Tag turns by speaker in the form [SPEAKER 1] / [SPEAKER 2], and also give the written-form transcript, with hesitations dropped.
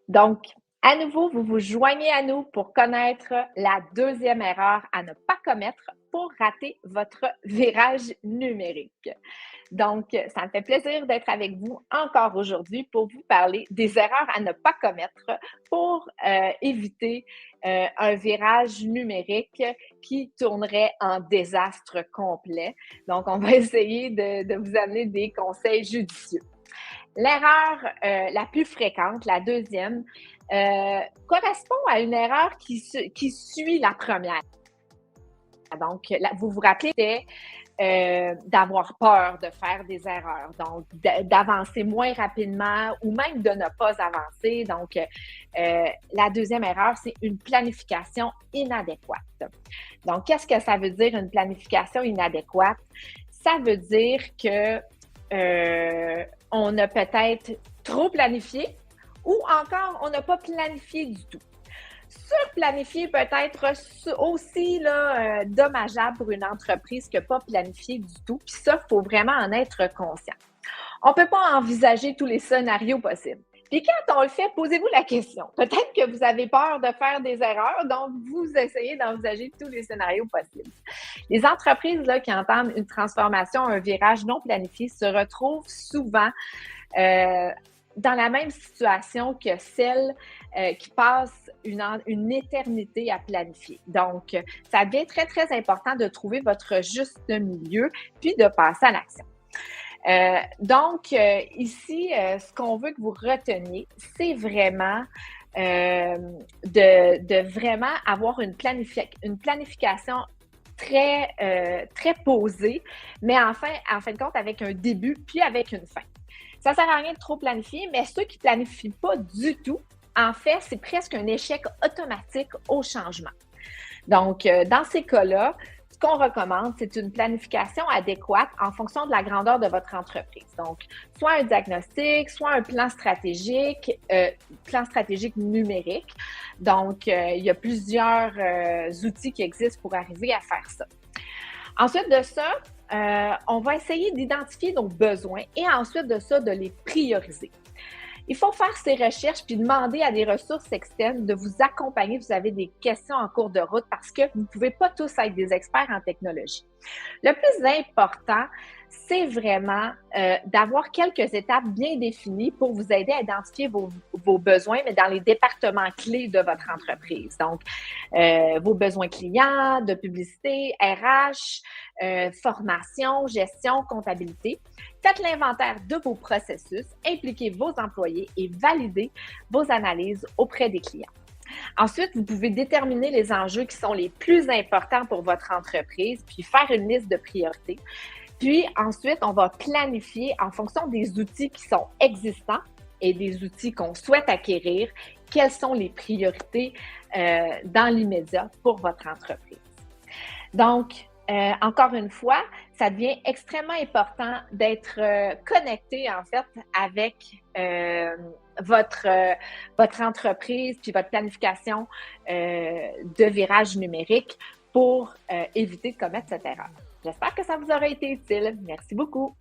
[SPEAKER 1] Donc, à nouveau, vous vous joignez à nous pour connaître la deuxième erreur à ne pas commettre pour rater votre virage numérique. Donc, ça me fait plaisir d'être avec vous encore aujourd'hui pour vous parler des erreurs à ne pas commettre pour éviter un virage numérique qui tournerait en désastre complet. Donc, on va essayer de vous amener des conseils judicieux. L'erreur la plus fréquente, la deuxième, correspond à une erreur qui suit la première. Donc, vous vous rappelez, c'était d'avoir peur de faire des erreurs, donc d'avancer moins rapidement ou même de ne pas avancer. Donc, la deuxième erreur, c'est une planification inadéquate. Donc, qu'est-ce que ça veut dire une planification inadéquate? Ça veut dire que on a peut-être trop planifié ou encore on n'a pas planifié du tout. Surplanifier peut être aussi là, dommageable pour une entreprise que pas planifier du tout. Puis ça, il faut vraiment en être conscient. On ne peut pas envisager tous les scénarios possibles. Puis quand on le fait, posez-vous la question. Peut-être que vous avez peur de faire des erreurs, donc vous essayez d'envisager tous les scénarios possibles. Les entreprises là, qui entament une transformation, un virage non planifié, se retrouvent souvent dans la même situation que celle qui passe une éternité à planifier. Donc, ça devient très, très important de trouver votre juste milieu puis de passer à l'action. Ici, ce qu'on veut que vous reteniez, c'est vraiment de vraiment avoir une planification très posée, mais en fin de compte, avec un début puis avec une fin. Ça ne sert à rien de trop planifier, mais ceux qui ne planifient pas du tout, en fait, c'est presque un échec automatique au changement. Donc, dans ces cas-là, ce qu'on recommande, c'est une planification adéquate en fonction de la grandeur de votre entreprise. Donc, soit un diagnostic, soit un plan stratégique numérique. Donc, il y a plusieurs outils qui existent pour arriver à faire ça. Ensuite de ça, on va essayer d'identifier nos besoins et ensuite de ça, de les prioriser. Il faut faire ces recherches puis demander à des ressources externes de vous accompagner. Vous avez des questions en cours de route parce que vous ne pouvez pas tous être des experts en technologie. Le plus important, c'est vraiment d'avoir quelques étapes bien définies pour vous aider à identifier vos besoins, mais dans les départements clés de votre entreprise. Donc, vos besoins clients, de publicité, RH, formation, gestion, comptabilité. Faites l'inventaire de vos processus, impliquez vos employés et validez vos analyses auprès des clients. Ensuite, vous pouvez déterminer les enjeux qui sont les plus importants pour votre entreprise, puis faire une liste de priorités. Puis ensuite, on va planifier en fonction des outils qui sont existants et des outils qu'on souhaite acquérir, quelles sont les priorités dans l'immédiat pour votre entreprise. Donc, encore une fois, ça devient extrêmement important d'être connecté, en fait, avec votre entreprise puis votre planification de virage numérique pour éviter de commettre cette erreur. J'espère que ça vous aura été utile. Merci beaucoup.